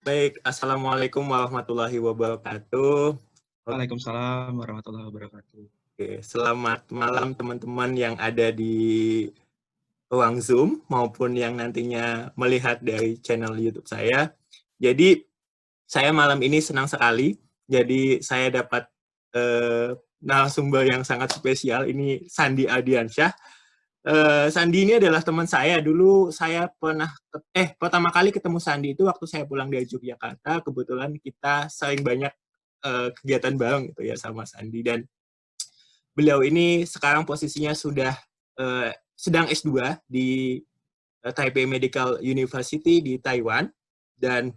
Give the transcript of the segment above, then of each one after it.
Baik, Assalamualaikum warahmatullahi wabarakatuh. Waalaikumsalam warahmatullahi wabarakatuh. Oke, selamat malam teman-teman yang ada di ruang Zoom maupun yang nantinya melihat dari channel YouTube saya. Jadi, saya malam ini senang sekali. Jadi, saya dapat narasumber yang sangat spesial. Ini Sandi Ardiansyah. Sandi ini adalah teman saya. Dulu saya pertama kali ketemu Sandi itu waktu saya pulang dari Yogyakarta. Kebetulan kita sering banyak kegiatan bareng gitu ya sama Sandi, dan beliau ini sekarang posisinya sudah sedang S2 di Taipei Medical University di Taiwan, dan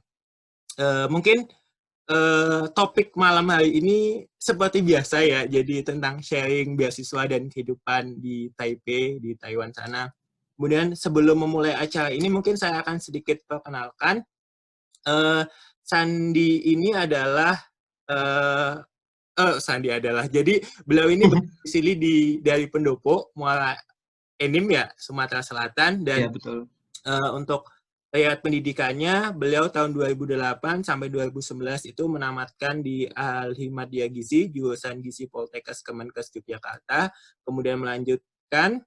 mungkin topik malam hari ini seperti biasa ya, jadi tentang sharing beasiswa dan kehidupan di Taipei, di Taiwan sana. Kemudian sebelum memulai acara ini mungkin saya akan sedikit perkenalkan. Sandi ini adalah jadi beliau ini berdomisili dari Pendopo, Muara Enim ya, Sumatera Selatan, dan Ya, betul. Untuk riwayat pendidikannya, beliau tahun 2008 sampai 2011 itu menamatkan di Al-Himmadiyah Gizi, jurusan Gizi Poltekkes Kemenkes Yogyakarta, kemudian melanjutkan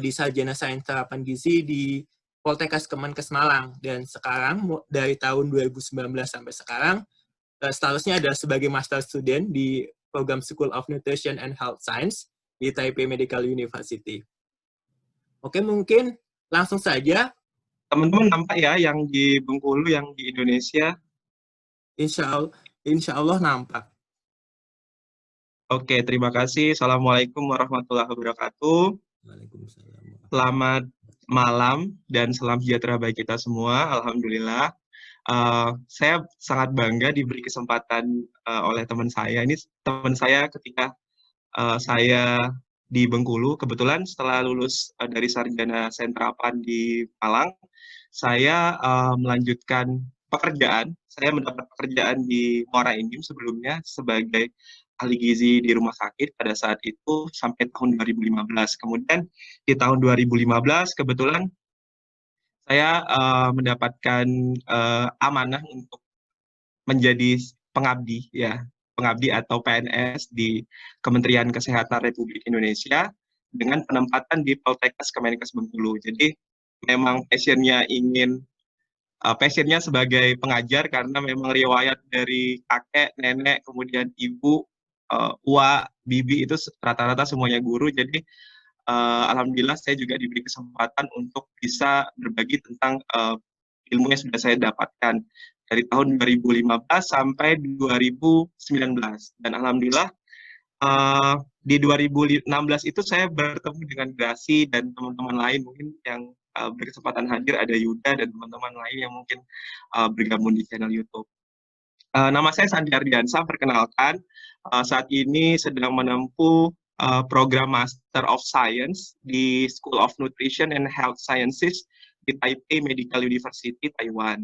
di Sarjana Sains Terapan Gizi di Poltekkes Kemenkes Malang, dan sekarang dari tahun 2019 sampai sekarang statusnya adalah sebagai master student di program School of Nutrition and Health Science di Taipei Medical University. Oke, mungkin langsung saja. Teman-teman nampak ya yang di Bengkulu, yang di Indonesia? Insya Allah nampak. Oke, terima kasih. Assalamualaikum warahmatullahi wabarakatuh. Waalaikumsalam. Selamat malam dan salam sejahtera bagi kita semua. Alhamdulillah. Saya sangat bangga diberi kesempatan oleh teman saya. Ini teman saya ketika saya di Bengkulu. Kebetulan setelah lulus dari Sarjana Sains Terapan di Malang, saya melanjutkan pekerjaan. Saya mendapat pekerjaan di Muara Enim sebelumnya sebagai ahli gizi di rumah sakit pada saat itu sampai tahun 2015. Kemudian di tahun 2015 kebetulan saya mendapatkan amanah untuk menjadi pengabdi atau PNS di Kementerian Kesehatan Republik Indonesia dengan penempatan di Poltekkes Kemenkes Bengkulu. Jadi memang passionnya sebagai pengajar karena memang riwayat dari kakek, nenek, kemudian ibu, uwa, bibi itu rata-rata semuanya guru. Jadi alhamdulillah saya juga diberi kesempatan untuk bisa berbagi tentang ilmu yang sudah saya dapatkan dari tahun 2015 sampai 2019. Dan alhamdulillah di 2016 itu saya bertemu dengan Grasi dan teman-teman lain mungkin yang berkesempatan hadir, ada Yuda dan teman-teman lain yang mungkin bergabung di channel YouTube. Nama saya Sandi Ardiansyah, perkenalkan. Saat ini sedang menempuh program Master of Science di School of Nutrition and Health Sciences di Taipei Medical University, Taiwan.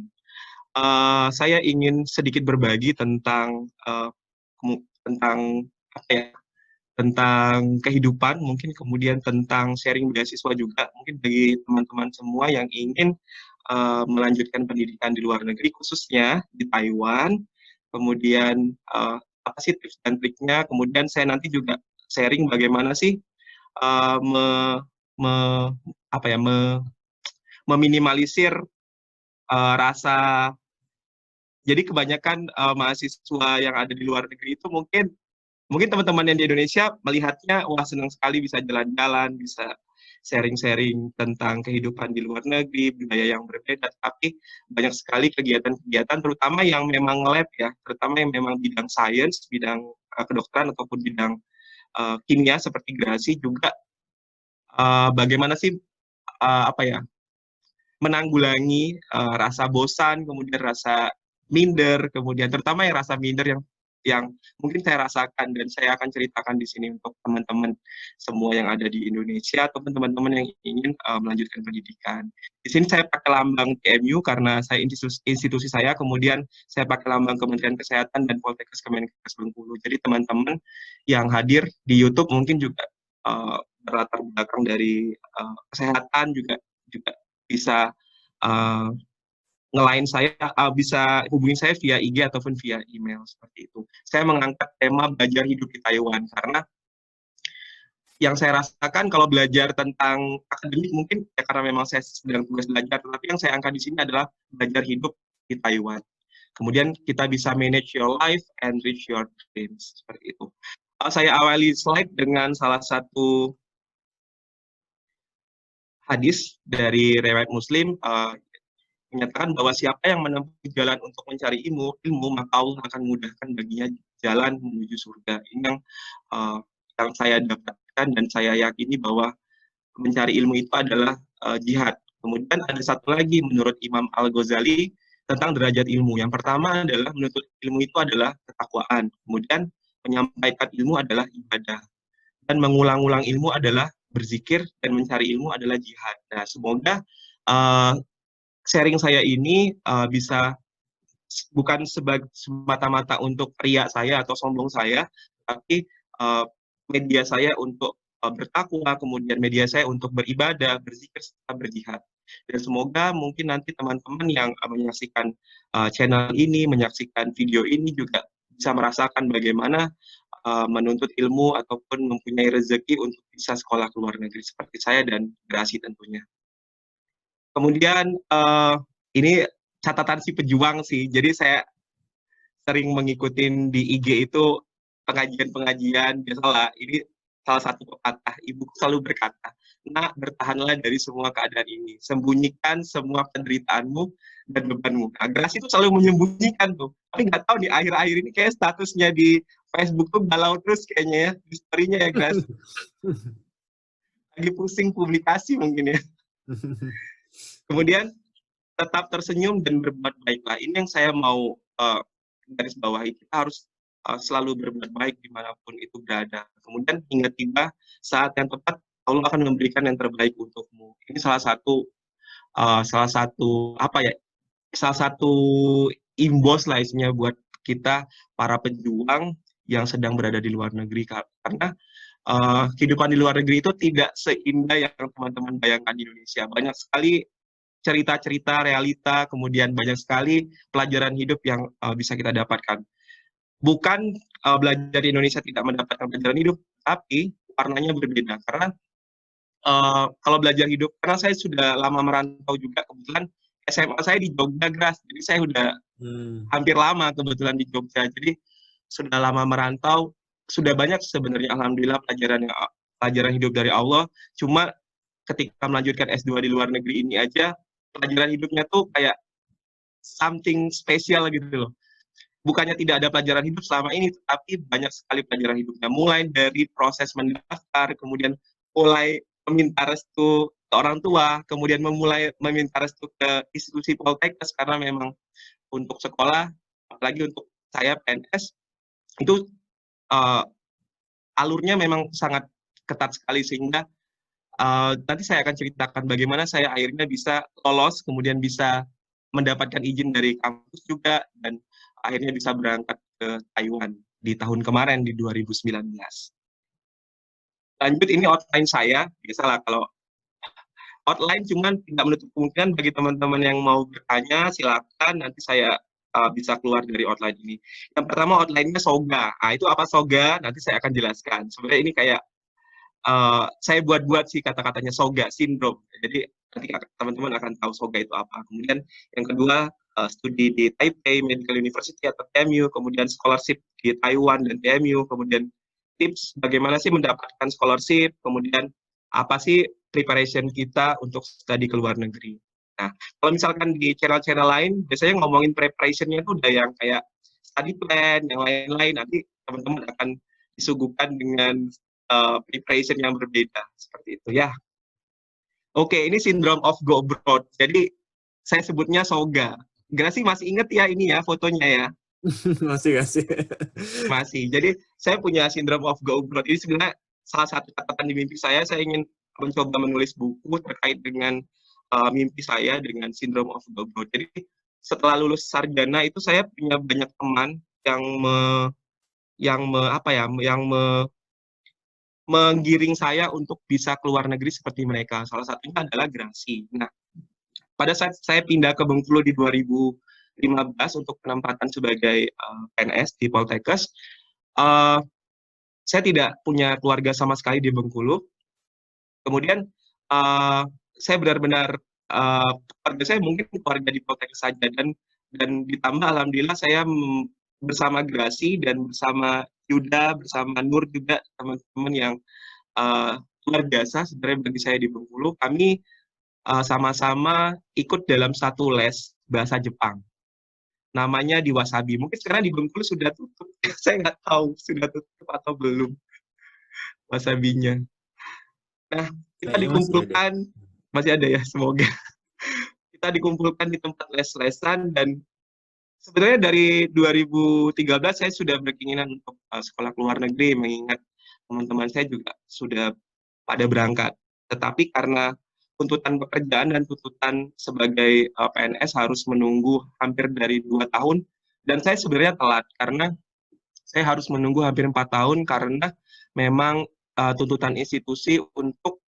Saya ingin sedikit berbagi tentang tentang kehidupan, mungkin kemudian tentang sharing beasiswa juga, mungkin bagi teman-teman semua yang ingin melanjutkan pendidikan di luar negeri, khususnya di Taiwan. Kemudian apa sih tips dan triknya? Kemudian saya nanti juga sharing bagaimana sih meminimalisir rasa. Jadi kebanyakan mahasiswa yang ada di luar negeri itu mungkin teman-teman yang di Indonesia melihatnya, wah senang sekali bisa jalan-jalan, bisa sharing-sharing tentang kehidupan di luar negeri, budaya yang berbeda, tapi banyak sekali kegiatan-kegiatan, terutama yang memang lab ya, terutama yang memang bidang sains, bidang kedokteran ataupun bidang kimia seperti Grasi juga bagaimana sih menanggulangi rasa bosan, kemudian rasa minder, kemudian terutama yang rasa minder yang mungkin saya rasakan dan saya akan ceritakan di sini untuk teman-teman semua yang ada di Indonesia ataupun teman-teman yang ingin melanjutkan pendidikan. Di sini saya pakai lambang TMU karena saya institusi saya, kemudian saya pakai lambang Kementerian Kesehatan dan Poltekkes Kemenkes Bengkulu. Jadi teman-teman yang hadir di YouTube mungkin juga berlatar belakang dari kesehatan juga bisa nge-line saya, bisa hubungi saya via IG ataupun via email seperti itu. Saya mengangkat tema belajar hidup di Taiwan karena yang saya rasakan kalau belajar tentang akademik mungkin ya karena memang saya sedang tugas belajar, tetapi yang saya angkat di sini adalah belajar hidup di Taiwan. Kemudian kita bisa manage your life and reach your dreams seperti itu. Saya awali slide dengan salah satu hadis dari riwayat Muslim, menyatakan bahwa siapa yang menempuh jalan untuk mencari ilmu maka Allah akan mudahkan baginya jalan menuju surga. Ini yang saya dapatkan dan saya yakini bahwa mencari ilmu itu adalah jihad. Kemudian ada satu lagi menurut Imam Al-Ghazali tentang derajat ilmu. Yang pertama adalah menuntut ilmu itu adalah ketakwaan. Kemudian menyampaikan ilmu adalah ibadah. Dan mengulang-ulang ilmu adalah berzikir dan mencari ilmu adalah jihad. Nah, semoga sharing saya ini bisa bukan semata-mata untuk riak saya atau sombong saya, tapi media saya untuk bertakwa, kemudian media saya untuk beribadah, berzikir, serta berjihad. Dan semoga mungkin nanti teman-teman yang menyaksikan channel ini, menyaksikan video ini juga bisa merasakan bagaimana menuntut ilmu ataupun mempunyai rezeki untuk bisa sekolah ke luar negeri seperti saya dan generasi tentunya. Kemudian ini catatan si pejuang sih, jadi saya sering mengikuti di IG itu pengajian-pengajian, biasalah, ini salah satu pepatah, ibuku selalu berkata, nak bertahanlah dari semua keadaan ini, sembunyikan semua penderitaanmu dan bebanmu. Nah, Gras itu selalu menyembunyikan tuh, tapi nggak tahu di akhir-akhir ini kayak statusnya di Facebook tuh galau terus kayaknya ya, di story-nya ya Gras. Lagi pusing publikasi mungkin ya. Kemudian tetap tersenyum dan berbuat baiklah. Ini yang saya mau garis bawahi. Kita harus selalu berbuat baik dimanapun itu berada. Kemudian hingga tiba saat yang tepat, Allah akan memberikan yang terbaik untukmu. Ini salah satu imbos lah isinya buat kita para pejuang yang sedang berada di luar negeri, karena kehidupan di luar negeri itu tidak seindah yang teman-teman bayangkan di Indonesia. Banyak sekali cerita-cerita, realita, kemudian banyak sekali pelajaran hidup yang bisa kita dapatkan. Bukan belajar di Indonesia tidak mendapatkan pelajaran hidup, tapi warnanya berbeda. Karena kalau belajar hidup, karena saya sudah lama merantau juga, kebetulan SMA saya di Jogja, Gras, jadi saya sudah hampir lama kebetulan di Jogja, jadi sudah lama merantau, sudah banyak sebenarnya alhamdulillah pelajaran hidup dari Allah, cuma ketika melanjutkan S2 di luar negeri ini aja, pelajaran hidupnya tuh kayak something spesial gitu loh. Bukannya tidak ada pelajaran hidup selama ini, tapi banyak sekali pelajaran hidupnya. Mulai dari proses mendaftar, kemudian mulai meminta restu ke orang tua, kemudian memulai meminta restu ke institusi Poltekkes, karena memang untuk sekolah, apalagi untuk saya PNS, itu alurnya memang sangat ketat sekali, sehingga nanti saya akan ceritakan bagaimana saya akhirnya bisa lolos, kemudian bisa mendapatkan izin dari kampus juga, dan akhirnya bisa berangkat ke Taiwan di tahun kemarin, di 2019. Lanjut, ini outline saya. Biasalah kalau outline, cuman tidak menutup kemungkinan bagi teman-teman yang mau bertanya, silakan, nanti saya bisa keluar dari outline ini. Yang pertama outline-nya SOGA. Nah, itu apa SOGA? Nanti saya akan jelaskan. Sebenarnya ini kayak saya buat-buat sih kata-katanya SOGA, sindrom. Jadi nanti teman-teman akan tahu SOGA itu apa. Kemudian yang kedua, studi di Taipei Medical University atau TMU, kemudian scholarship di Taiwan dan TMU, kemudian tips bagaimana sih mendapatkan scholarship, kemudian apa sih preparation kita untuk studi ke luar negeri. Nah, kalau misalkan di channel-channel lain, biasanya ngomongin preparation-nya itu udah yang kayak study plan, yang lain-lain, nanti teman-teman akan disuguhkan dengan preparation yang berbeda, seperti itu ya. Oke, ini syndrome of go abroad. Jadi saya sebutnya SOGA. Grasi masih inget ya ini ya fotonya ya? Masih. Jadi saya punya syndrome of go abroad. Ini sebenarnya salah satu catatan di mimpi saya ingin mencoba menulis buku terkait dengan mimpi saya dengan syndrome of go abroad. Jadi setelah lulus sarjana itu saya punya banyak teman yang menggiring saya untuk bisa keluar negeri seperti mereka. Salah satunya adalah Grasi. Nah, pada saat saya pindah ke Bengkulu di 2015 untuk penempatan sebagai PNS di Poltekkes, saya tidak punya keluarga sama sekali di Bengkulu. Kemudian saya benar-benar keluarga saya mungkin keluarga di Poltekkes saja, dan ditambah alhamdulillah saya bersama Grasi dan bersama Yuda, bersama Nur juga, teman-teman yang luar biasa sebenarnya bagi saya di Bengkulu. Kami sama-sama ikut dalam satu les bahasa Jepang. Namanya di Wasabi. Mungkin sekarang di Bengkulu sudah tutup. Saya nggak tahu sudah tutup atau belum Wasabinya. Nah, kita Kayaknya masih ada. masih ada ya, semoga. Kita dikumpulkan di tempat les-lesan, dan sebenarnya dari 2013 saya sudah berkeinginan untuk sekolah ke luar negeri, mengingat teman-teman saya juga sudah pada berangkat. Tetapi karena tuntutan pekerjaan dan tuntutan sebagai PNS harus menunggu hampir dari 2 tahun, dan saya sebenarnya telat karena saya harus menunggu hampir 4 tahun karena memang tuntutan institusi untuk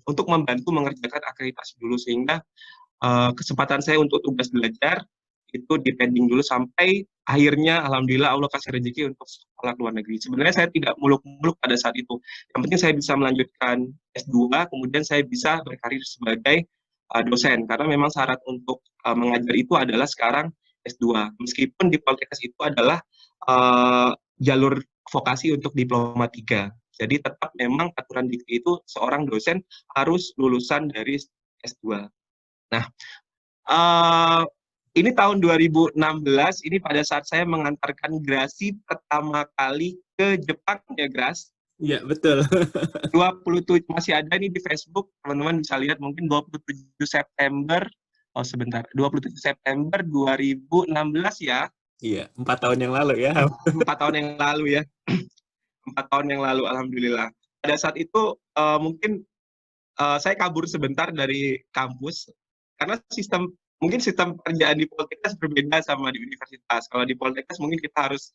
untuk membantu mengerjakan akreditasi dulu, sehingga kesempatan saya untuk tugas belajar itu dipending dulu sampai akhirnya alhamdulillah Allah kasih rezeki untuk sekolah ke luar negeri. Sebenarnya saya tidak muluk-muluk pada saat itu. Yang penting saya bisa melanjutkan S2, kemudian saya bisa berkarir sebagai dosen, karena memang syarat untuk mengajar itu adalah sekarang S2. Meskipun di Poltekkes itu adalah jalur vokasi untuk diploma 3. Jadi tetap memang aturan dikti itu seorang dosen harus lulusan dari S2. Nah, ini tahun 2016, ini pada saat saya mengantarkan Grasi pertama kali ke Jepang ya, Gras. Iya, betul. 27, masih ada nih di Facebook, teman-teman bisa lihat, mungkin 27 September, 27 September 2016 ya. Iya, 4 tahun yang lalu ya. 4 tahun yang lalu ya. 4 tahun yang lalu, alhamdulillah. Pada saat itu mungkin saya kabur sebentar dari kampus, karena mungkin sistem pekerjaan di Poltekkes berbeda sama di universitas. Kalau di Poltekkes mungkin kita harus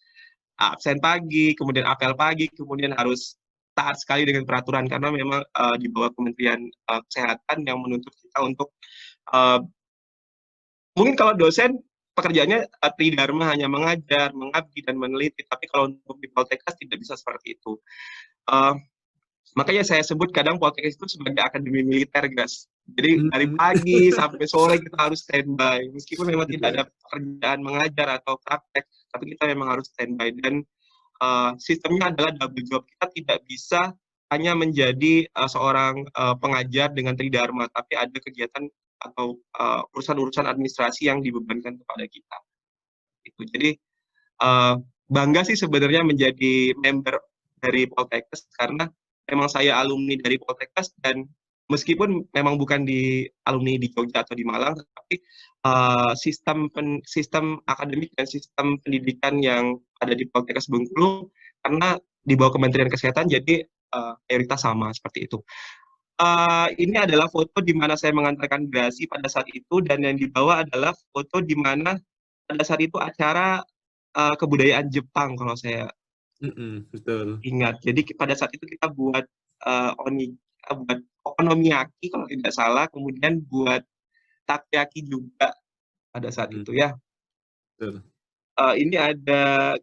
absen pagi, kemudian apel pagi, kemudian harus taat sekali dengan peraturan, karena memang di bawah Kementerian Kesehatan yang menuntut kita untuk mungkin kalau dosen pekerjaannya tridharma, hanya mengajar, mengabdi, dan meneliti, tapi kalau untuk di Poltekkes tidak bisa seperti itu. Makanya saya sebut kadang Poltekkes itu sebagai akademi militer, guys. Jadi dari pagi sampai sore kita harus standby. Meskipun memang tidak ada pekerjaan mengajar atau praktek, tapi kita memang harus standby. Dan sistemnya adalah double job. Kita tidak bisa hanya menjadi seorang pengajar dengan tridharma, tapi ada kegiatan atau urusan-urusan administrasi yang dibebankan kepada kita. Jadi bangga sih sebenarnya menjadi member dari Poltekkes, karena memang saya alumni dari Poltekkes, dan meskipun memang bukan di alumni di Jogja atau di Malang, tapi sistem akademik dan sistem pendidikan yang ada di Poltekkes Bengkulu, karena di bawah Kementerian Kesehatan, jadi mayoritas sama seperti itu. Ini adalah foto di mana saya mengantarkan Grasi pada saat itu, dan yang dibawa adalah foto di mana pada saat itu acara kebudayaan Jepang kalau saya betul. ingat. Jadi pada saat itu kita buat buat okonomiyaki kalau tidak salah, kemudian buat takoyaki juga pada saat itu ya. Betul. Ini ada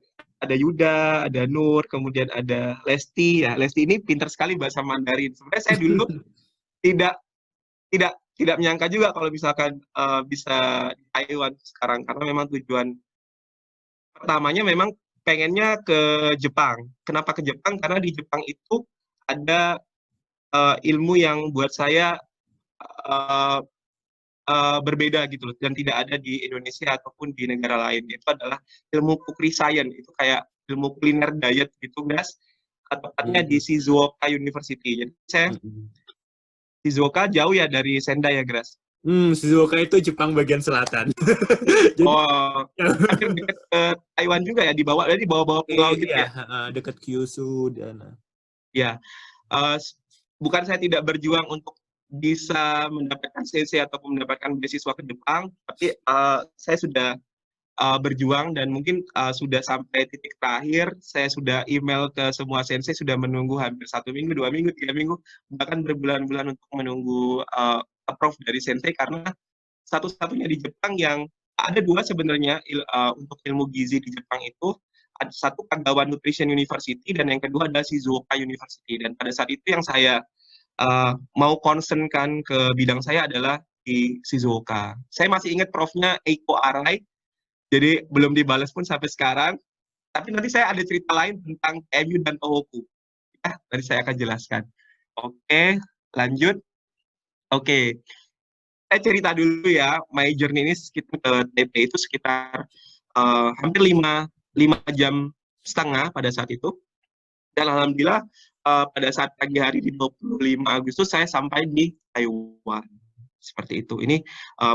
Yuda, ada Nur, kemudian ada Lesti ya. Lesti ini pintar sekali bahasa Mandarin. Sebenarnya saya dulu tidak menyangka juga kalau misalkan bisa di Taiwan sekarang, karena memang tujuan pertamanya memang pengennya ke Jepang. Kenapa ke Jepang? Karena di Jepang itu ada ilmu yang buat saya berbeda gitu loh, dan tidak ada di Indonesia ataupun di negara lain. Itu adalah ilmu kukri science, itu kayak ilmu kuliner diet gitu, guys. Tepatnya di Shizuoka University. Jadi saya Shizuoka jauh ya dari Sendai ya, Gras? Shizuoka itu Jepang bagian selatan. Jadi, hampir dekat ke Taiwan juga ya, di bawah pulau gitu ya? Dekat Kyushu dan ya. Bukan saya tidak berjuang untuk bisa mendapatkan CC ataupun mendapatkan beasiswa ke Jepang, tapi saya sudah berjuang dan mungkin sudah sampai titik terakhir. Saya sudah email ke semua sensei, sudah menunggu hampir 1 minggu, 2 minggu, 3 minggu, bahkan berbulan-bulan untuk menunggu approve dari sensei, karena satu-satunya di Jepang yang ada dua sebenarnya untuk ilmu gizi di Jepang itu, ada satu Kagawa Nutrition University dan yang kedua ada Shizuoka University. Dan pada saat itu yang saya mau concernkan ke bidang saya adalah di Shizuoka. Saya masih ingat profnya Eiko Arai, jadi belum dibalas pun sampai sekarang. Tapi nanti saya ada cerita lain tentang TMU dan Tohoku. Ya, nanti saya akan jelaskan. Oke, lanjut. Oke, saya cerita dulu ya. My journey ini sekitar ke TP itu sekitar hampir 5 jam setengah pada saat itu. Dan alhamdulillah pada saat pagi hari di 25 Agustus saya sampai di Taiwan. Seperti itu. Ini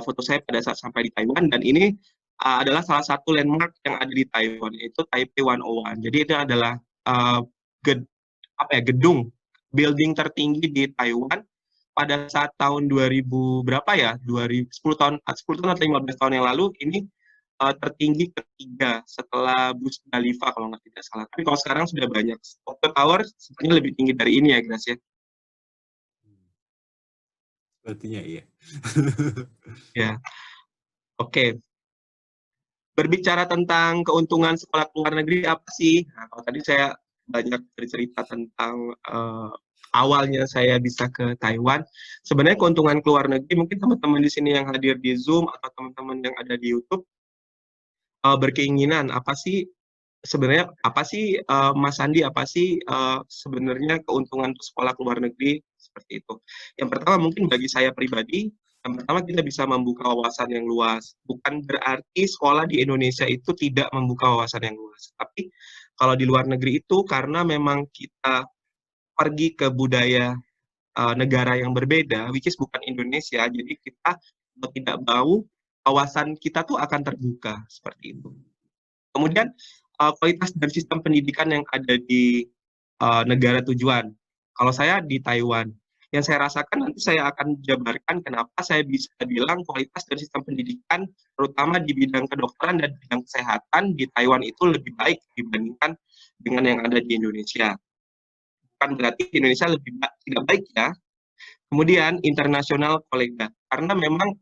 foto saya pada saat sampai di Taiwan, dan ini adalah salah satu landmark yang ada di Taiwan, yaitu Taipei 101. Jadi itu adalah gedung building tertinggi di Taiwan pada saat tahun 2000 berapa ya? 10 tahun atau 15 tahun yang lalu. Ini tertinggi ketiga setelah Burj Khalifa kalau nggak tidak salah. Tapi kalau sekarang sudah banyak. Tokyo Tower sebenarnya lebih tinggi dari ini ya, Grace ya. Sepertinya iya. Ya. Oke. Berbicara tentang keuntungan sekolah ke luar negeri apa sih? Nah, kalau tadi saya banyak bercerita tentang awalnya saya bisa ke Taiwan. Sebenarnya keuntungan ke luar negeri, mungkin teman-teman di sini yang hadir di Zoom atau teman-teman yang ada di YouTube berkeinginan apa sih sebenarnya, apa sih Mas Andi, apa sih sebenarnya keuntungan untuk sekolah ke luar negeri seperti itu. Yang pertama mungkin bagi saya pribadi, yang pertama kita bisa membuka wawasan yang luas. Bukan berarti sekolah di Indonesia itu tidak membuka wawasan yang luas. Tapi kalau di luar negeri itu karena memang kita pergi ke budaya negara yang berbeda, which is bukan Indonesia, jadi kita tidak mau wawasan kita tuh akan terbuka seperti itu. Kemudian kualitas dan sistem pendidikan yang ada di negara tujuan. Kalau saya di Taiwan, yang saya rasakan nanti saya akan jabarkan kenapa saya bisa bilang kualitas dan sistem pendidikan, terutama di bidang kedokteran dan bidang kesehatan di Taiwan itu lebih baik dibandingkan dengan yang ada di Indonesia. Bukan berarti di Indonesia tidak baik ya. Kemudian internasional kolega, karena memang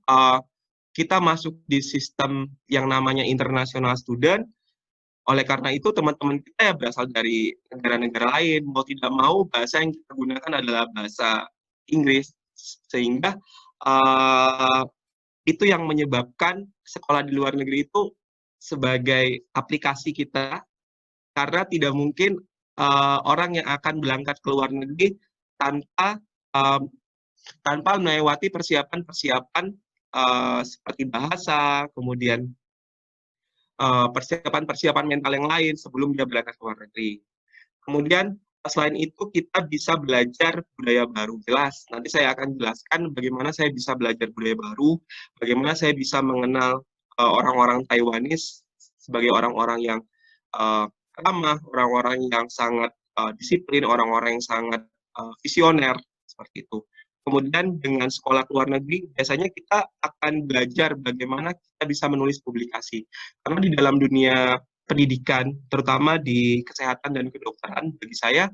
kita masuk di sistem yang namanya international student. Oleh karena itu, teman-teman kita yang berasal dari negara-negara lain, mau tidak mau, bahasa yang kita gunakan adalah bahasa Inggris. Sehingga itu yang menyebabkan sekolah di luar negeri itu sebagai aplikasi kita, karena tidak mungkin orang yang akan berangkat ke luar negeri tanpa melewati persiapan-persiapan seperti bahasa, kemudian persiapan-persiapan mental yang lain sebelum dia berangkat ke luar negeri. Kemudian selain itu kita bisa belajar budaya baru. Jelas, nanti saya akan jelaskan bagaimana saya bisa belajar budaya baru, bagaimana saya bisa mengenal orang-orang Taiwanese sebagai orang-orang yang ramah, orang-orang yang sangat disiplin, orang-orang yang sangat visioner, seperti itu. Kemudian dengan sekolah ke luar negeri, biasanya kita akan belajar bagaimana kita bisa menulis publikasi. Karena di dalam dunia pendidikan, terutama di kesehatan dan kedokteran, bagi saya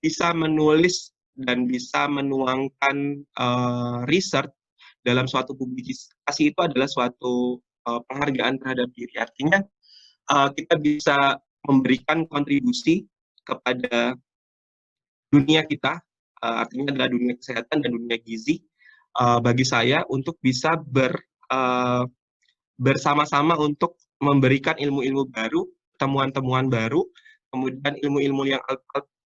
bisa menulis dan bisa menuangkan research dalam suatu publikasi itu adalah suatu penghargaan terhadap diri. Artinya kita bisa memberikan kontribusi kepada dunia kita, artinya adalah dunia kesehatan dan dunia gizi, bagi saya untuk bisa bersama-sama untuk memberikan ilmu-ilmu baru, temuan-temuan baru, kemudian ilmu-ilmu yang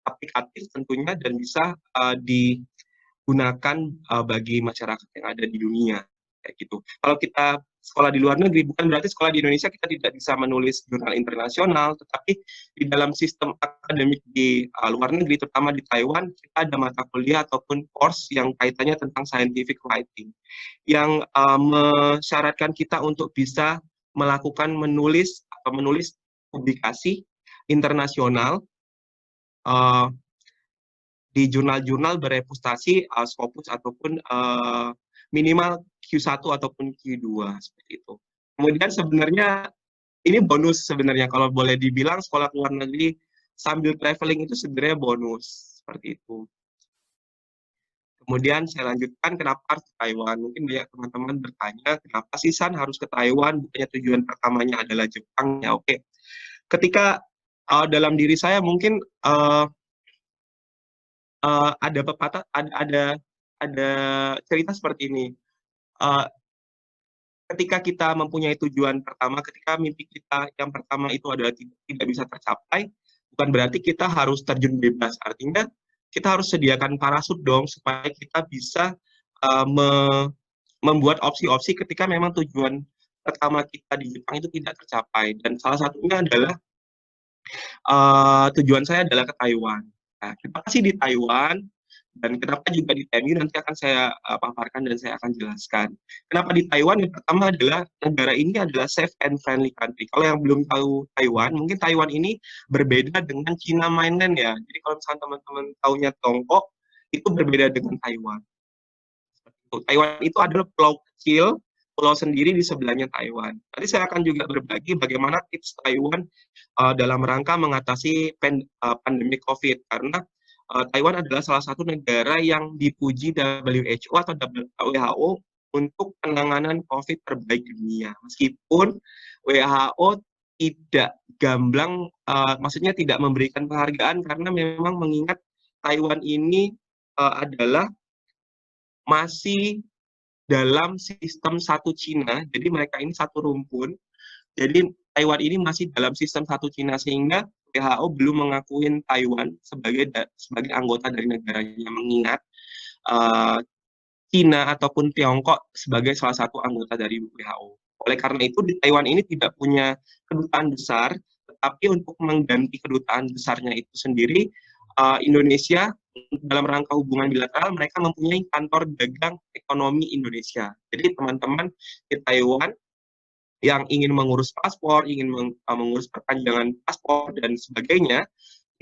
aplikatif tentunya dan bisa digunakan bagi masyarakat yang ada di dunia, kayak gitu. Kalau kita sekolah di luar negeri, bukan berarti sekolah di Indonesia kita tidak bisa menulis jurnal internasional, tetapi di dalam sistem akademik di luar negeri, terutama di Taiwan, kita ada mata kuliah ataupun course yang kaitannya tentang scientific writing, yang mensyaratkan kita untuk bisa melakukan menulis publikasi internasional di jurnal-jurnal bereputasi Scopus ataupun minimal Q1 ataupun Q2 seperti itu. Kemudian sebenarnya ini bonus sebenarnya, kalau boleh dibilang sekolah ke luar negeri sambil traveling itu sebenarnya bonus, seperti itu. Kemudian saya lanjutkan kenapa harus ke Taiwan. Mungkin banyak teman-teman bertanya, kenapa sih San harus ke Taiwan? Bukannya tujuan pertamanya adalah Jepang? Ya oke. Ketika dalam diri saya mungkin ada pepatah, ada cerita seperti ini. Uh, Ketika kita mempunyai tujuan pertama, ketika mimpi kita yang pertama itu adalah tidak bisa tercapai, bukan berarti kita harus terjun bebas. Artinya kita harus sediakan parasut dong supaya kita bisa membuat opsi-opsi ketika memang tujuan pertama kita di Jepang itu tidak tercapai. Dan salah satunya adalah tujuan saya adalah ke Taiwan. Nah, kenapa sih di Taiwan? Dan kenapa juga di TMU nanti akan saya paparkan dan saya akan jelaskan. Kenapa di Taiwan? Yang pertama adalah negara ini adalah safe and friendly country. Kalau yang belum tahu Taiwan, mungkin Taiwan ini berbeda dengan China mainland ya. Jadi kalau misalnya teman-teman taunya Tiongkok, itu berbeda dengan Taiwan. Taiwan itu adalah pulau kecil, pulau sendiri di sebelahnya Taiwan. Nanti saya akan juga berbagi bagaimana tips Taiwan dalam rangka mengatasi pandemi COVID. Karena Taiwan adalah salah satu negara yang dipuji WHO atau WHO untuk penanganan COVID terbaik di dunia. Meskipun WHO tidak gamblang, maksudnya tidak memberikan penghargaan karena memang mengingat Taiwan ini adalah masih dalam sistem satu Cina, jadi mereka ini satu rumpun. Jadi Taiwan ini masih dalam sistem satu Cina sehingga WHO belum mengakui Taiwan sebagai anggota dari negaranya, mengingat Cina ataupun Tiongkok sebagai salah satu anggota dari WHO. Oleh karena itu di Taiwan ini tidak punya kedutaan besar, tetapi untuk mengganti kedutaan besarnya itu sendiri, Indonesia dalam rangka hubungan bilateral mereka mempunyai kantor dagang ekonomi Indonesia. Jadi teman-teman di Taiwan yang ingin mengurus paspor, ingin mengurus perpanjangan paspor dan sebagainya,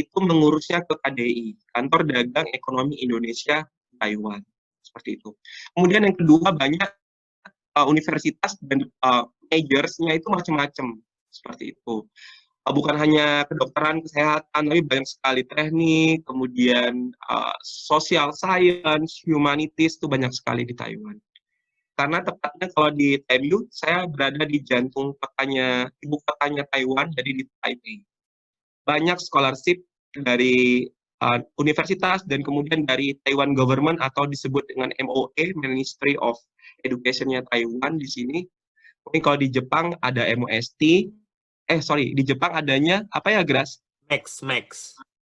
itu mengurusnya ke KDI, Kantor Dagang Ekonomi Indonesia Taiwan. Seperti itu. Kemudian yang kedua, banyak universitas dan majorsnya itu macam-macam. Seperti itu. Bukan hanya kedokteran, kesehatan, tapi banyak sekali teknik, kemudian social science, humanities, itu banyak sekali di Taiwan. Karena tepatnya kalau di TMU, saya berada di jantung kotanya, ibu kotanya Taiwan, jadi di Taipei. Banyak scholarship dari universitas dan kemudian dari Taiwan Government atau disebut dengan MOE, Ministry of Education-nya Taiwan di sini. Mungkin kalau di Jepang ada MOST, di Jepang adanya apa ya, Gras? Max.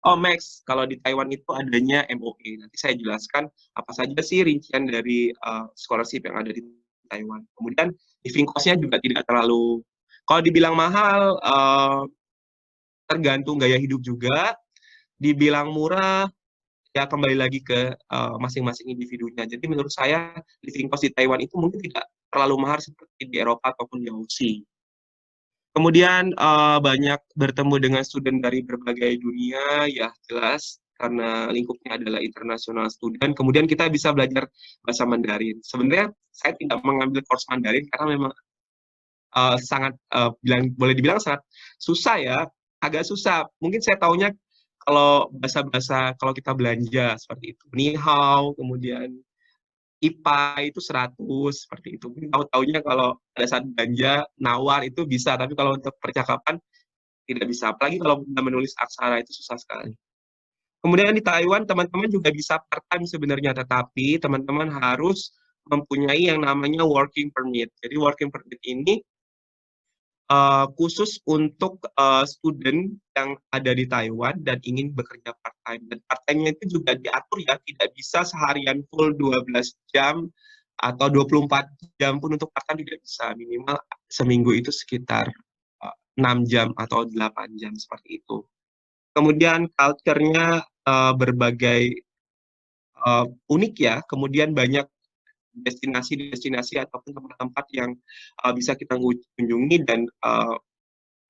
Oh, Max. Kalau di Taiwan itu adanya MOE. Nanti saya jelaskan apa saja sih rincian dari scholarship yang ada di Taiwan. Kemudian living cost-nya juga tidak terlalu, kalau dibilang mahal, tergantung gaya hidup juga. Dibilang murah, ya kembali lagi ke masing-masing individunya. Jadi menurut saya living cost di Taiwan itu mungkin tidak terlalu mahal seperti di Eropa ataupun di Aussie. Kemudian banyak bertemu dengan student dari berbagai dunia, ya jelas karena lingkupnya adalah international student. Kemudian kita bisa belajar bahasa Mandarin. Sebenarnya saya tidak mengambil course Mandarin karena memang sangat boleh dibilang sangat susah ya, agak susah. Mungkin saya taunya kalau bahasa-bahasa kalau kita belanja seperti itu, ni hao, kemudian IPA itu 100, seperti itu. Tahu-taunya kalau pada saat belanja, nawar itu bisa, tapi kalau untuk percakapan tidak bisa. Apalagi kalau menulis aksara itu susah sekali. Kemudian di Taiwan, teman-teman juga bisa part-time sebenarnya, tetapi teman-teman harus mempunyai yang namanya working permit. Jadi working permit ini khusus untuk student yang ada di Taiwan dan ingin bekerja part-time. Dan part-time-nya itu juga diatur ya, tidak bisa seharian full 12 jam atau 24 jam pun untuk part-time tidak bisa. Minimal seminggu itu sekitar 6 jam atau 8 jam seperti itu. Kemudian culture-nya berbagai unik ya, kemudian banyak destinasi-destinasi ataupun tempat-tempat yang bisa kita kunjungi dan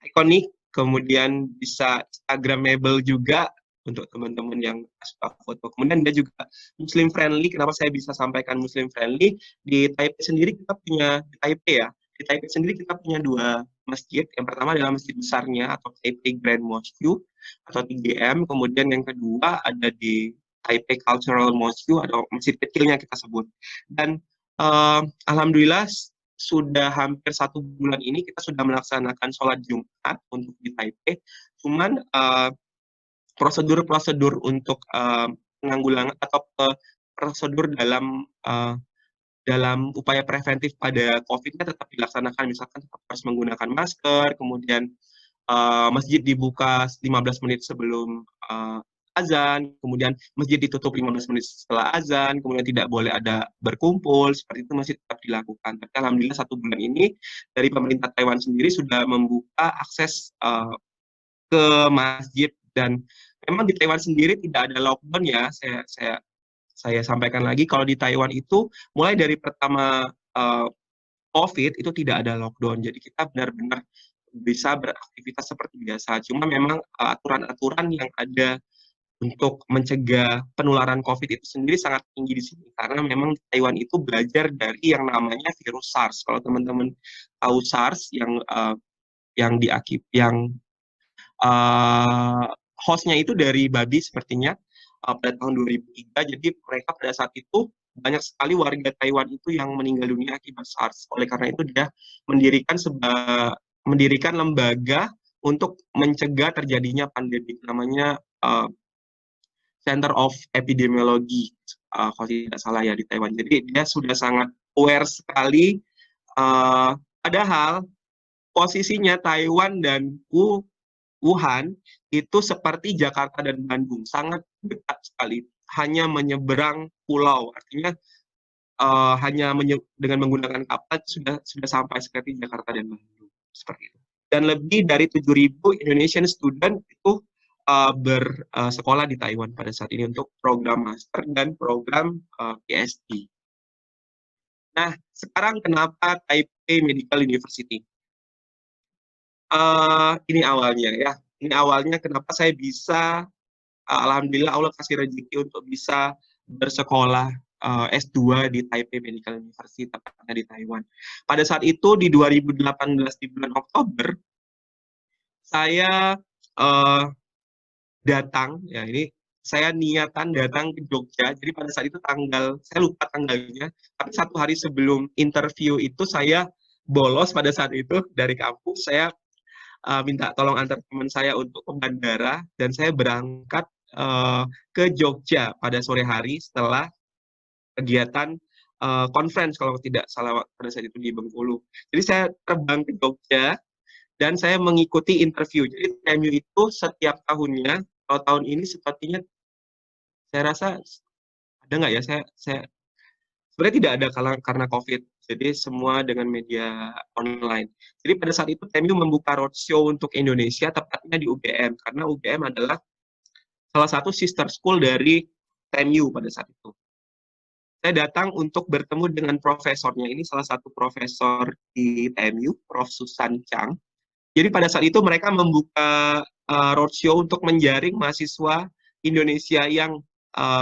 ikonik, kemudian bisa Instagramable juga untuk teman-teman yang suka foto. Kemudian dia juga Muslim friendly. Kenapa saya bisa sampaikan Muslim friendly? Di Taipei sendiri kita punya, di Taipei ya, Di Taipei sendiri kita punya 2 masjid. Yang pertama adalah masjid besarnya atau Taipei Grand Mosque atau TGM. Kemudian yang kedua ada di Taipei Cultural Mosque atau masjid kecilnya kita sebut. Dan alhamdulillah sudah hampir 1 bulan ini kita sudah melaksanakan sholat Jumat untuk di Taipei. Cuman prosedur-prosedur untuk penanggulangan atau prosedur dalam upaya preventif pada COVID-nya tetap dilaksanakan, misalkan tetap harus menggunakan masker, kemudian masjid dibuka 15 menit sebelum azan, kemudian masjid ditutup 15 menit setelah azan, kemudian tidak boleh ada berkumpul, seperti itu masih tetap dilakukan. Tapi alhamdulillah 1 bulan ini dari pemerintah Taiwan sendiri sudah membuka akses ke masjid, dan memang di Taiwan sendiri tidak ada lockdown ya. Saya sampaikan lagi, kalau di Taiwan itu mulai dari pertama COVID itu tidak ada lockdown, jadi kita benar-benar bisa beraktivitas seperti biasa. Cuma memang aturan-aturan yang ada untuk mencegah penularan COVID itu sendiri sangat tinggi di sini, karena memang Taiwan itu belajar dari yang namanya virus SARS. Kalau teman-teman tahu SARS yang hostnya itu dari babi sepertinya pada tahun 2003. Jadi mereka pada saat itu banyak sekali warga Taiwan itu yang meninggal dunia akibat SARS. Oleh karena itu dia mendirikan lembaga untuk mencegah terjadinya pandemi, namanya Center of Epidemiology, kalau tidak salah ya, di Taiwan. Jadi dia sudah sangat aware sekali, padahal posisinya Taiwan dan Wuhan itu seperti Jakarta dan Bandung, sangat dekat sekali, hanya menyeberang pulau. Artinya hanya dengan menggunakan kapal sudah sampai seperti Jakarta dan Bandung, seperti itu. Dan lebih dari 7.000 Indonesian student itu bersekolah di Taiwan pada saat ini untuk program master dan program PhD. Nah, sekarang kenapa Taipei Medical University? Ini awalnya ya. Ini awalnya kenapa saya bisa, alhamdulillah Allah kasih rezeki untuk bisa bersekolah S2 di Taipei Medical University, tepatnya di Taiwan. Pada saat itu di 2018 di bulan Oktober, saya datang, ya ini saya niatan datang ke Jogja. Jadi pada saat itu saya lupa tanggalnya, tapi 1 hari sebelum interview itu saya bolos pada saat itu dari kampus. Saya minta tolong antar teman saya untuk ke bandara, dan saya berangkat ke Jogja pada sore hari setelah kegiatan conference kalau tidak salah pada saat itu di Bengkulu. Jadi saya terbang ke Jogja dan saya mengikuti interview. Jadi TMU itu setiap tahunnya, kalau tahun ini sepertinya saya rasa ada nggak ya, saya sebenarnya tidak ada karena COVID, jadi semua dengan media online. Jadi pada saat itu TMU membuka roadshow untuk Indonesia, tepatnya di UGM, karena UGM adalah salah satu sister school dari TMU pada saat itu. Saya datang untuk bertemu dengan profesornya, ini salah satu profesor di TMU, Prof. Susan Chang. Jadi pada saat itu mereka membuka roadshow untuk menjaring mahasiswa Indonesia yang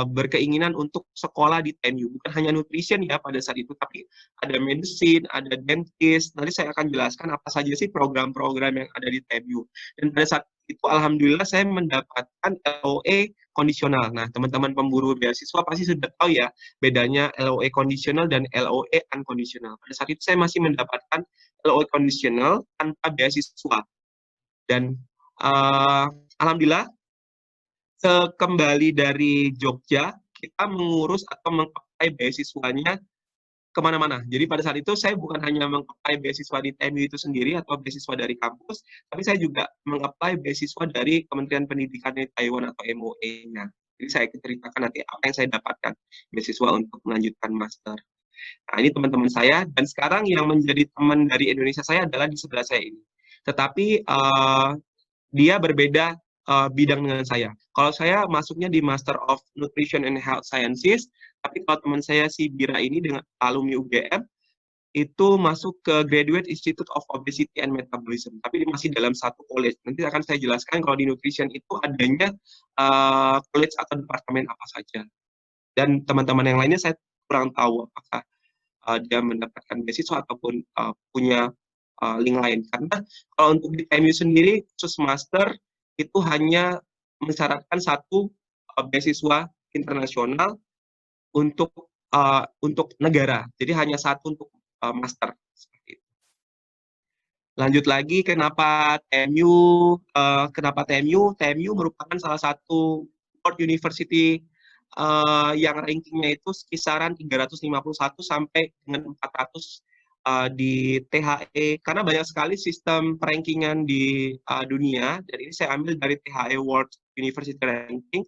berkeinginan untuk sekolah di TMU. Bukan hanya nutrition ya pada saat itu, tapi ada medicine, ada dentist. Nanti saya akan jelaskan apa saja sih program-program yang ada di TMU. Dan pada saat itu alhamdulillah saya mendapatkan LOE kondisional. Nah, teman-teman pemburu beasiswa pasti sudah tahu ya bedanya LOE kondisional dan LOE unconditional. Pada saat itu saya masih mendapatkan LOE kondisional tanpa beasiswa. Dan alhamdulillah sekembali dari Jogja, kita mengurus atau meng-apply beasiswanya kemana-mana. Jadi pada saat itu saya bukan hanya meng-apply beasiswa di TMU itu sendiri atau beasiswa dari kampus, tapi saya juga meng-apply beasiswa dari Kementerian Pendidikan di Taiwan atau MOE-nya. Jadi saya ceritakan nanti apa yang saya dapatkan beasiswa untuk melanjutkan master. Nah, ini teman-teman saya, dan sekarang yang menjadi teman dari Indonesia saya adalah di sebelah saya ini. Tetapi dia berbeda bidang dengan saya. Kalau saya masuknya di Master of Nutrition and Health Sciences, tapi kalau teman saya si Bira ini dengan alumni UGM, itu masuk ke Graduate Institute of Obesity and Metabolism, tapi masih dalam satu college. Nanti akan saya jelaskan kalau di nutrition itu adanya college atau departemen apa saja. Dan teman-teman yang lainnya saya kurang tahu apakah dia mendapatkan beasiswa ataupun punya link lain. Karena kalau untuk di TMU sendiri, khusus master, itu hanya mensyaratkan satu beasiswa internasional untuk negara. Jadi hanya satu untuk master. Seperti itu. Lanjut lagi, kenapa TMU? Kenapa TMU? TMU merupakan salah satu world university yang rankingnya itu kisaran 351 sampai dengan 400 di THE, karena banyak sekali sistem rankingan di dunia, dan ini saya ambil dari THE World University Ranking,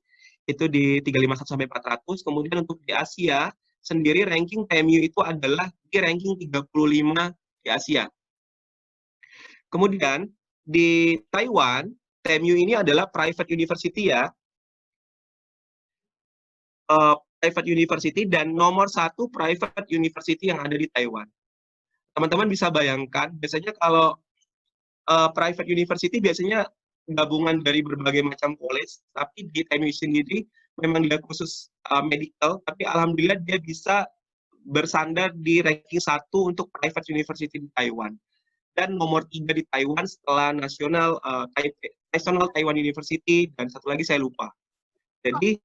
itu di 351 sampai 400. Kemudian untuk di Asia sendiri, ranking TMU itu adalah di ranking 35 di Asia. Kemudian di Taiwan, TMU ini adalah private university ya, private university dan nomor 1 private university yang ada di Taiwan. Teman-teman bisa bayangkan, biasanya kalau private university biasanya gabungan dari berbagai macam college, tapi di TMU sendiri memang dia khusus medical, tapi alhamdulillah dia bisa bersandar di ranking 1 untuk private university di Taiwan. Dan nomor 3 di Taiwan setelah National Taiwan University, dan satu lagi saya lupa. Jadi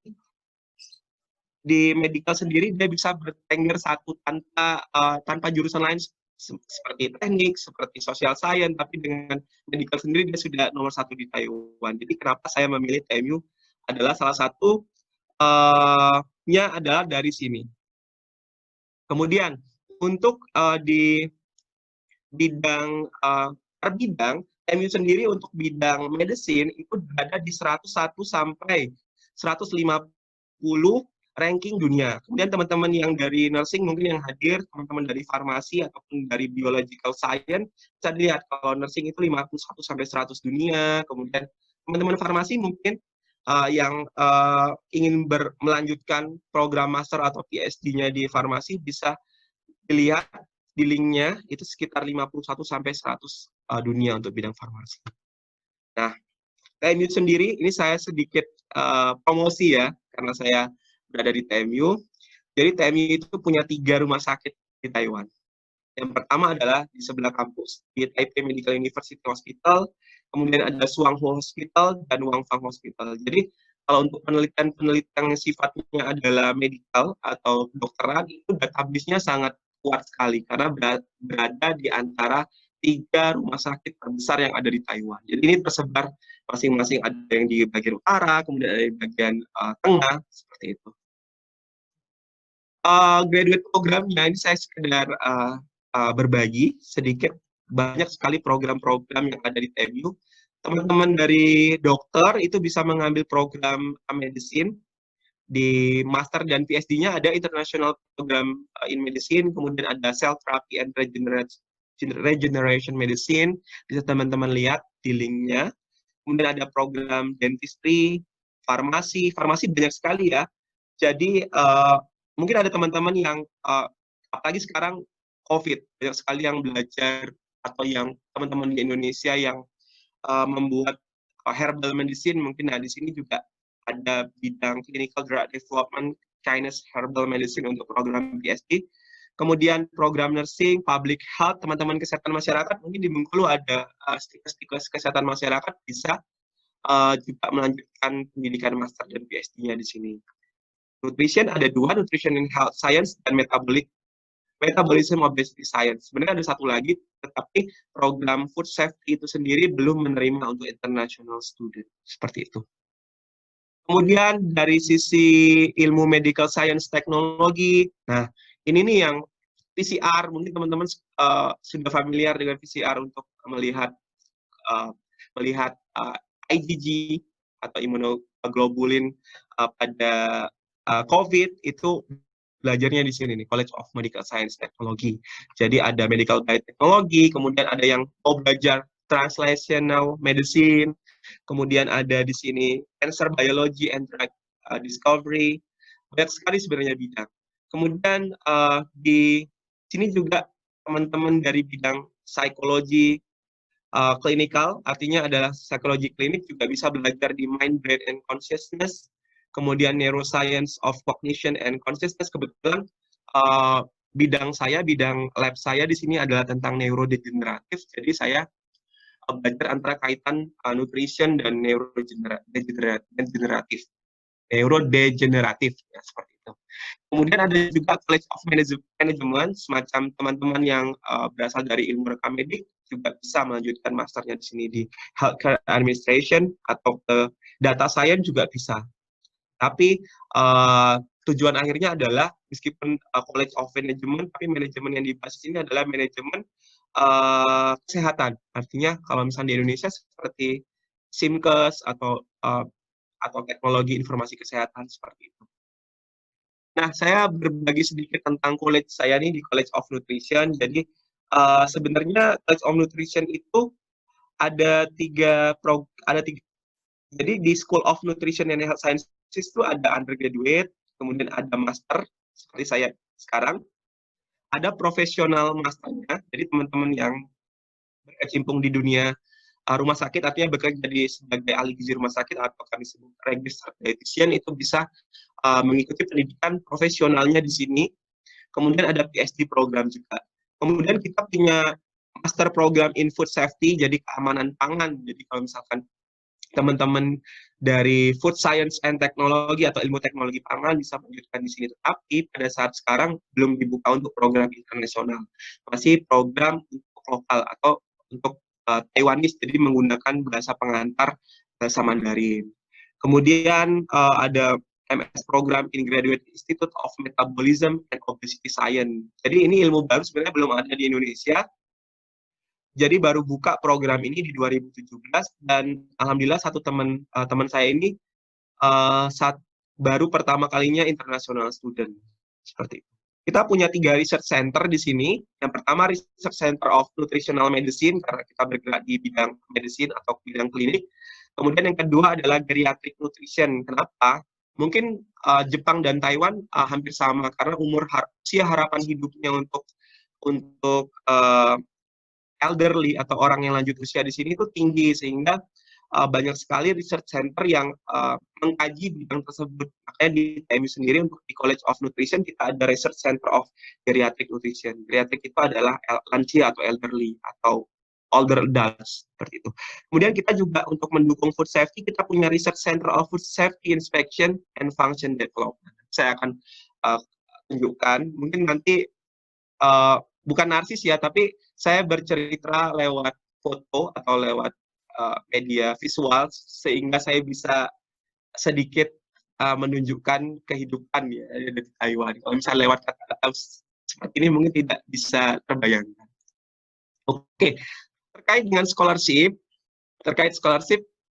di medical sendiri dia bisa bertengger 1 tanpa jurusan lain seperti teknik, seperti social science, tapi dengan medical sendiri dia sudah nomor 1 di Taiwan. Jadi kenapa saya memilih TMU adalah salah satu nya adalah dari sini. Kemudian untuk di bidang per bidang, TMU sendiri untuk bidang medicine itu berada di 101 sampai 150 ranking dunia. Kemudian teman-teman yang dari nursing mungkin yang hadir, teman-teman dari farmasi ataupun dari biological science, bisa dilihat kalau nursing itu 51 sampai 100 dunia. Kemudian teman-teman farmasi mungkin yang ingin melanjutkan program master atau PhD-nya di farmasi bisa dilihat di linknya, itu sekitar 51 sampai 100 dunia untuk bidang farmasi. Nah, TMU sendiri, ini saya sedikit promosi ya, karena saya berada di TMU. Jadi TMU itu punya 3 rumah sakit di Taiwan. Yang pertama adalah di sebelah kampus, di Taipei Medical University Hospital, kemudian ada Suwangho Hospital dan Wangfang Hospital. Jadi kalau untuk penelitian yang sifatnya adalah medical atau kedokteran, itu database-nya sangat kuat sekali karena berada di antara 3 rumah sakit terbesar yang ada di Taiwan. Jadi ini tersebar masing-masing, ada yang di bagian utara, kemudian ada di bagian tengah, seperti itu. Graduate programnya ini saya sekedar berbagi sedikit, banyak sekali program-program yang ada di TMU. Teman-teman dari dokter itu bisa mengambil program medicine. Di master dan PhD-nya ada International Program in Medicine, kemudian ada Cell Therapy and Regeneration Medicine, bisa teman-teman lihat di linknya. Kemudian ada program dentistry, farmasi banyak sekali ya. Jadi mungkin ada teman-teman yang apalagi sekarang COVID, banyak sekali yang belajar atau yang teman-teman di Indonesia yang membuat herbal medicine, mungkin di sini juga ada bidang clinical drug development Chinese herbal medicine untuk program PhD. Kemudian program nursing, public health, teman-teman kesehatan masyarakat, mungkin di Bengkulu ada stikes kesehatan masyarakat, bisa juga melanjutkan pendidikan master dan PhD-nya di sini. Nutrition ada 2, nutrition and health science dan metabolism obesity science. Sebenarnya ada satu lagi, tetapi program food safety itu sendiri belum menerima untuk international student. Seperti itu. Kemudian dari sisi ilmu medical science teknologi, nah ini nih yang PCR, mungkin teman-teman sudah familiar dengan PCR untuk melihat IgG atau immunoglobulin pada COVID, itu belajarnya di sini nih, College of Medical Science Technology. Jadi ada medical biotechnology, kemudian ada yang belajar translational medicine, kemudian ada di sini cancer biology and drug discovery, banyak sekali sebenarnya bidang. Kemudian di sini juga teman-teman dari bidang psikologi klinikal, artinya adalah psikologi klinik, juga bisa belajar di mind, brain, and consciousness. Kemudian neuroscience of cognition and consciousness, kebetulan bidang lab saya di sini adalah tentang neurodegeneratif. Jadi saya belajar antara kaitan nutrition dan neurodegeneratif ya, seperti itu. Kemudian ada juga College of Management, semacam teman-teman yang berasal dari ilmu rekam medik juga bisa melanjutkan masternya di sini di Healthcare Administration atau ke Data Science juga bisa. Tapi tujuan akhirnya adalah meskipun College of Management, tapi manajemen yang dibahas di sini adalah manajemen kesehatan. Artinya kalau misalnya di Indonesia seperti Simkes atau teknologi informasi kesehatan seperti itu. Nah, saya berbagi sedikit tentang college saya nih di College of Nutrition. Jadi sebenarnya College of Nutrition itu ada tiga. Jadi di School of Nutrition and Health Sciences itu ada undergraduate, kemudian ada master seperti saya sekarang, ada profesional masternya. Jadi teman-teman yang berkecimpung di dunia rumah sakit, artinya bekerja sebagai ahli gizi rumah sakit atau kami sebut registered dietitian, itu bisa mengikuti pendidikan profesionalnya di sini. Kemudian ada PhD program juga. Kemudian kita punya master program in food safety, jadi keamanan pangan. Jadi kalau misalkan teman-teman dari food science and technology atau ilmu teknologi pangan bisa melanjutkan di sini. Tetapi pada saat sekarang belum dibuka untuk program internasional. Masih program untuk lokal atau untuk Taiwanese, jadi menggunakan bahasa pengantar bahasa Mandarin. Kemudian ada MS program in Graduate Institute of Metabolism and Obesity Science. Jadi ini ilmu baru sebenarnya belum ada di Indonesia. Jadi baru buka program ini di 2017 dan alhamdulillah satu teman saya ini baru pertama kalinya international student seperti itu. Kita punya 3 research center di sini. Yang pertama Research Center of Nutritional Medicine karena kita bergerak di bidang medicine atau bidang klinik. Kemudian yang kedua adalah Geriatric Nutrition. Kenapa? Mungkin Jepang dan Taiwan hampir sama karena usia harapan hidupnya untuk elderly atau orang yang lanjut usia di sini itu tinggi, sehingga banyak sekali research center yang mengkaji bidang tersebut. Makanya di TMU sendiri untuk di College of Nutrition kita ada Research Center of Geriatric Nutrition. Geriatric itu adalah lansia atau elderly atau older adults seperti itu. Kemudian kita juga untuk mendukung food safety kita punya Research Center of Food Safety Inspection and Function Development. Saya akan tunjukkan. Mungkin nanti bukan narsis ya, tapi saya bercerita lewat foto atau lewat media visual sehingga saya bisa sedikit menunjukkan kehidupan ya di Taiwan. Kalau misalnya lewat kata-kata seperti ini mungkin tidak bisa terbayangkan. Oke, terkait scholarship,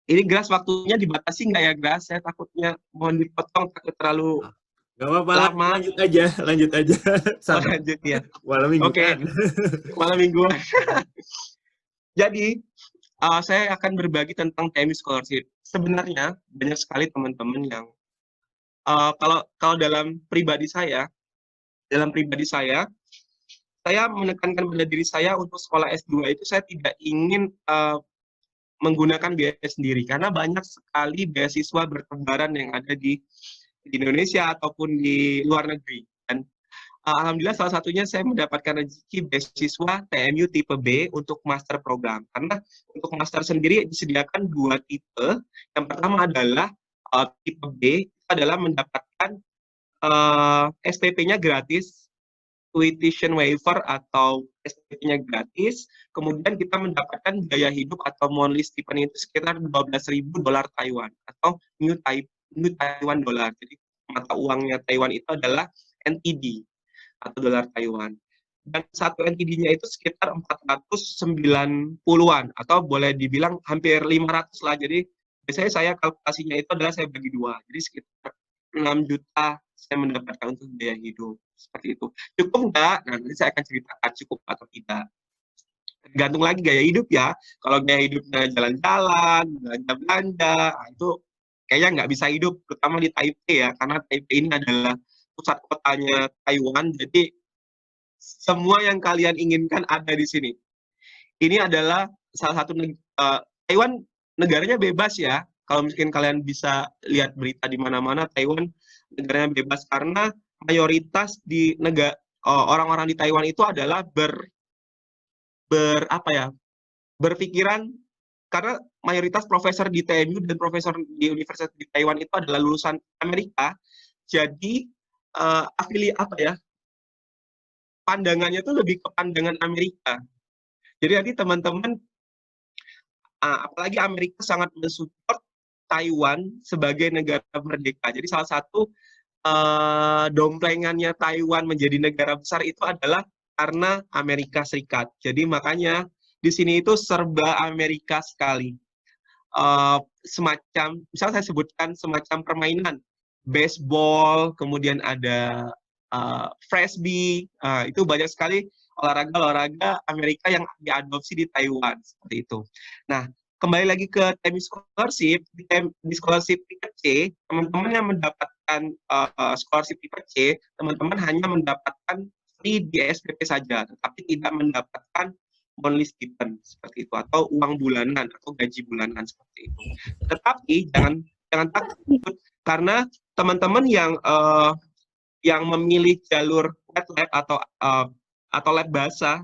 ini Gras waktunya dibatasi nggak ya Gras? Saya takutnya mohon dipotong takut terlalu Gak apa-apa, lama. lanjut aja. Lanjut ya. Malam mingguan. Oke, malam mingguan. Jadi saya akan berbagi tentang TMU Scholarship. Sebenarnya banyak sekali teman-teman yang kalau dalam pribadi saya menekankan pada diri saya untuk sekolah S2 itu saya tidak ingin menggunakan biaya sendiri karena banyak sekali beasiswa bertebaran yang ada di Indonesia ataupun di luar negeri. Dan alhamdulillah salah satunya saya mendapatkan rezeki beasiswa TMU tipe B untuk master program. Karena untuk master sendiri disediakan 2 tipe. Yang pertama adalah tipe B, itu adalah mendapatkan SPP-nya gratis, tuition waiver atau SPP-nya gratis. Kemudian kita mendapatkan biaya hidup atau monthly stipend itu sekitar $12.000 Taiwan atau New Taiwan dollar. Jadi mata uangnya Taiwan itu adalah NTD atau dolar Taiwan. Dan satu NTD-nya itu sekitar 490-an atau boleh dibilang hampir 500 lah. Jadi biasanya saya kalkulasinya itu adalah saya bagi 2. Jadi sekitar 6 juta saya mendapatkan untuk biaya hidup. Seperti itu. Cukup nggak? Nah, nanti saya akan ceritakan cukup atau tidak. Tergantung lagi gaya hidup ya. Kalau gaya hidupnya jalan-jalan, belanja-belanja, itu kayaknya nggak bisa hidup, terutama di Taipei ya, karena Taipei ini adalah pusat kotanya Taiwan, jadi semua yang kalian inginkan ada di sini. Ini adalah salah satu Taiwan negaranya bebas ya, kalau mungkin kalian bisa lihat berita di mana-mana, Taiwan negaranya bebas karena mayoritas di orang-orang di Taiwan itu adalah apa ya, berpikiran, karena mayoritas profesor di TMU dan profesor di Universitas di Taiwan itu adalah lulusan Amerika, jadi apa ya, pandangannya itu lebih ke pandangan Amerika. Jadi nanti teman-teman, apalagi Amerika sangat mensupport Taiwan sebagai negara merdeka. Jadi salah satu domplengannya Taiwan menjadi negara besar itu adalah karena Amerika Serikat. Jadi makanya di sini itu serba Amerika sekali. Semacam, misal saya sebutkan semacam permainan baseball, kemudian ada frisbee, itu banyak sekali olahraga Amerika yang diadopsi di Taiwan seperti itu. Nah, kembali lagi ke TMI Scholarship, di Scholarship tipe C, teman-teman yang mendapatkan Scholarship tipe C, teman-teman hanya mendapatkan free di SPP saja, tetapi tidak mendapatkan monthly stipend seperti itu, atau uang bulanan atau gaji bulanan seperti itu. Tetapi jangan takut, karena teman-teman yang memilih jalur wet lab atau lab basah,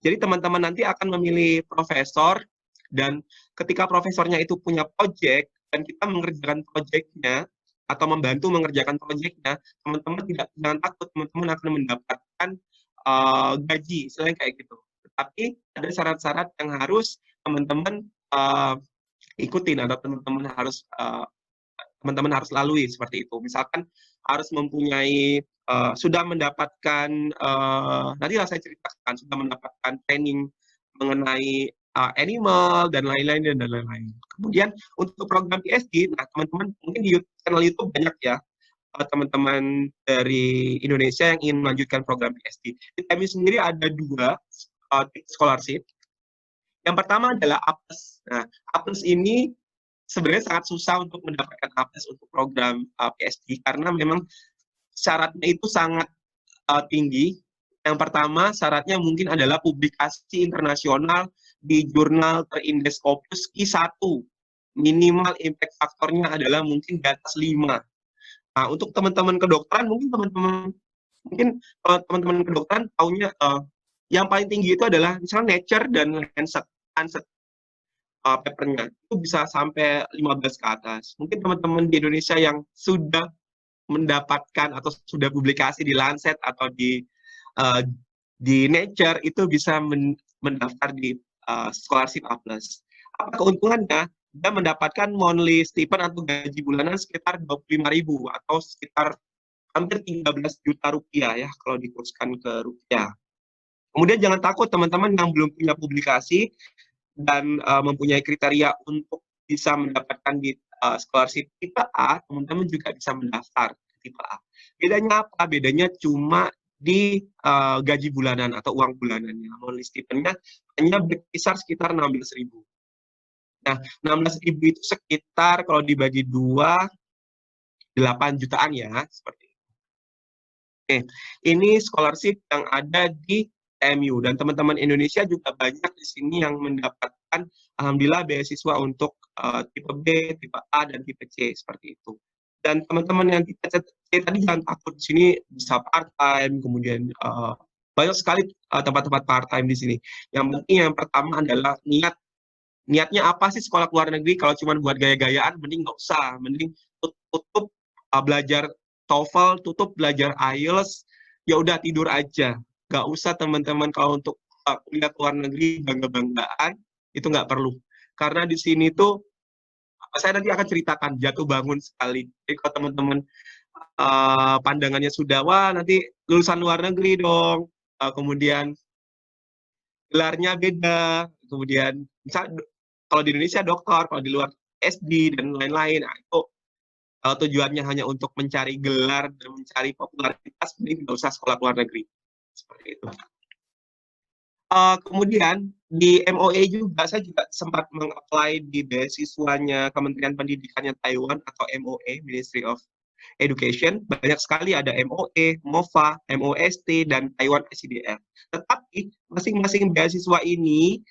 jadi teman-teman nanti akan memilih profesor, dan ketika profesornya itu punya project dan kita mengerjakan projectnya atau membantu mengerjakan projectnya, teman-teman jangan takut, teman-teman akan mendapatkan gaji selain kayak gitu. Tapi ada syarat-syarat yang harus teman-teman ikutin, atau teman-teman harus lalui seperti itu. Misalkan harus mempunyai sudah mendapatkan, nanti saya ceritakan, sudah mendapatkan training mengenai animal dan lain-lain. Kemudian untuk program PhD, nah teman-teman mungkin di channel YouTube banyak ya teman-teman dari Indonesia yang ingin melanjutkan program PhD. Di TMI sendiri ada 2 scholarship. Yang pertama adalah APES. Nah, APES ini sebenarnya sangat susah untuk mendapatkan APES untuk program PhD, karena memang syaratnya itu sangat tinggi. Yang pertama, syaratnya mungkin adalah publikasi internasional di jurnal terindeks Scopus Q1. Minimal impact faktornya adalah mungkin di atas 5. Nah, untuk teman-teman kedokteran, mungkin kalau teman-teman kedokteran tahunya yang paling tinggi itu adalah misalnya Nature dan Lancet papernya itu bisa sampai 15 ke atas. Mungkin teman-teman di Indonesia yang sudah mendapatkan atau sudah publikasi di Lancet atau di Nature itu bisa mendaftar di scholarship A+. Apa keuntungannya? Dia mendapatkan monthly stipend atau gaji bulanan sekitar 25.000 atau sekitar hampir 13 juta rupiah ya kalau dikurskan ke rupiah. Kemudian jangan takut teman-teman yang belum punya publikasi dan mempunyai kriteria untuk bisa mendapatkan di scholarship tipe A, teman-teman juga bisa mendaftar ke tipe A. Bedanya apa? Bedanya cuma di gaji bulanan atau uang bulanannya. Monthly stipendnya hanya berkisar sekitar 16.000. Nah, 16.000 itu sekitar kalau dibagi 2, 8 jutaan ya, seperti itu. Oke, ini scholarship yang ada di TMU, dan teman-teman Indonesia juga banyak di sini yang mendapatkan alhamdulillah beasiswa untuk tipe B, tipe A, dan tipe C seperti itu. Dan teman-teman yang tipe C tadi jangan takut, di sini bisa part-time, kemudian banyak sekali tempat-tempat part-time di sini. Yang penting yang pertama adalah niatnya apa sih sekolah luar negeri. Kalau cuma buat gaya-gayaan, mending nggak usah, mending tutup belajar TOEFL, tutup belajar IELTS, ya udah tidur aja. Nggak usah teman-teman kalau untuk kuliah ke luar negeri bangga-banggaan, itu nggak perlu. Karena di sini tuh, saya nanti akan ceritakan jatuh bangun sekali. Jadi kalau teman-teman pandangannya sudah, wah nanti lulusan luar negeri dong, kemudian gelarnya beda, kemudian misalnya kalau di Indonesia dokter, kalau di luar SD dan lain-lain, nah itu tujuannya hanya untuk mencari gelar dan mencari popularitas, mending nggak usah sekolah luar negeri. Seperti itu. Kemudian di MOE juga, saya juga sempat meng-apply di beasiswanya Kementerian Pendidikannya Taiwan atau MOE, Ministry of Education. Banyak sekali ada MOE, MOFA, MOST, dan Taiwan SCDF. Tetapi masing-masing beasiswa ini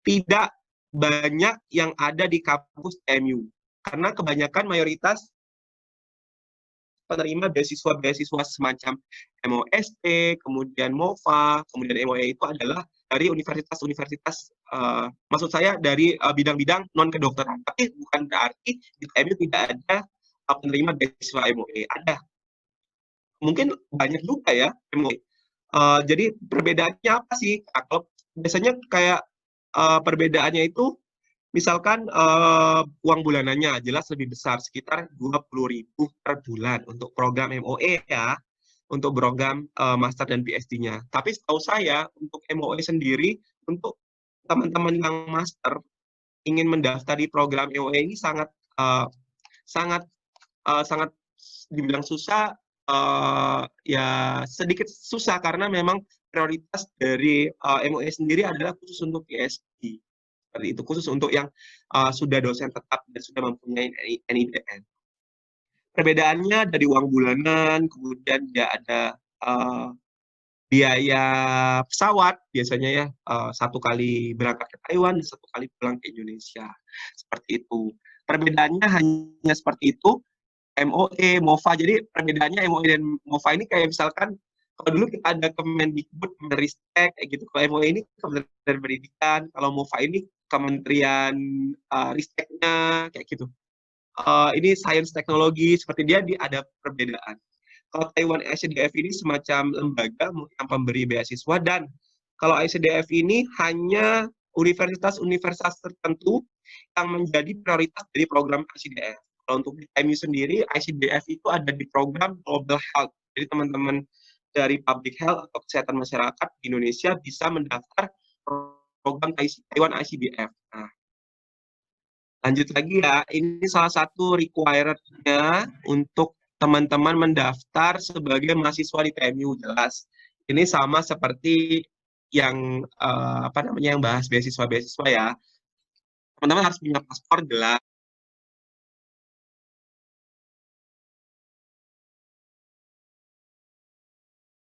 tidak banyak yang ada di kampus TMU. Karena kebanyakan mayoritas penerima beasiswa-beasiswa semacam MOST, kemudian MOFA, kemudian MOE itu adalah dari universitas-universitas, maksud saya dari bidang-bidang non-kedokteran. Tapi bukan berarti di TMU tidak ada penerima beasiswa MOE. Ada. Mungkin banyak juga ya MOE. Jadi perbedaannya apa sih? Kalau biasanya kayak perbedaannya itu misalkan uang bulanannya jelas lebih besar, sekitar 20.000 per bulan untuk program MOE ya, untuk program master dan PhD-nya. Tapi setahu saya untuk MOE sendiri, untuk teman-teman yang master ingin mendaftar di program MOE ini sangat sangat sangat dibilang susah, ya sedikit susah karena memang prioritas dari MOE sendiri adalah khusus untuk PhD. Seperti itu, khusus untuk yang sudah dosen tetap dan sudah mempunyai NIDN. Perbedaannya dari uang bulanan, kemudian dia ada biaya pesawat, biasanya ya, 1 kali berangkat ke Taiwan, 1 kali pulang ke Indonesia. Seperti itu. Perbedaannya hanya seperti itu, MOE, MOFA. Jadi perbedaannya MOE dan MOFA ini kayak misalkan, kalau dulu kita ada Kemendikbud, Kemenristek, kayak gitu. Kalau MOE ini Kementerian Pendidikan, kalau MOFA ini Kementerian Risteknya, kayak gitu. Ini sains teknologi, seperti dia ada perbedaan. Kalau Taiwan ICDF ini semacam lembaga yang pemberi beasiswa, dan kalau ICDF ini hanya universitas-universitas tertentu yang menjadi prioritas dari program ICDF. Kalau untuk TMU sendiri, ICDF itu ada di program Global Health. Jadi teman-teman dari Public Health atau Kesehatan Masyarakat di Indonesia bisa mendaftar program Taiwan ICDF. Nah, lanjut lagi ya, ini salah satu required-nya untuk teman-teman mendaftar sebagai mahasiswa di TMU, jelas. Ini sama seperti yang yang bahas beasiswa-beasiswa ya. Teman-teman harus punya paspor, jelas.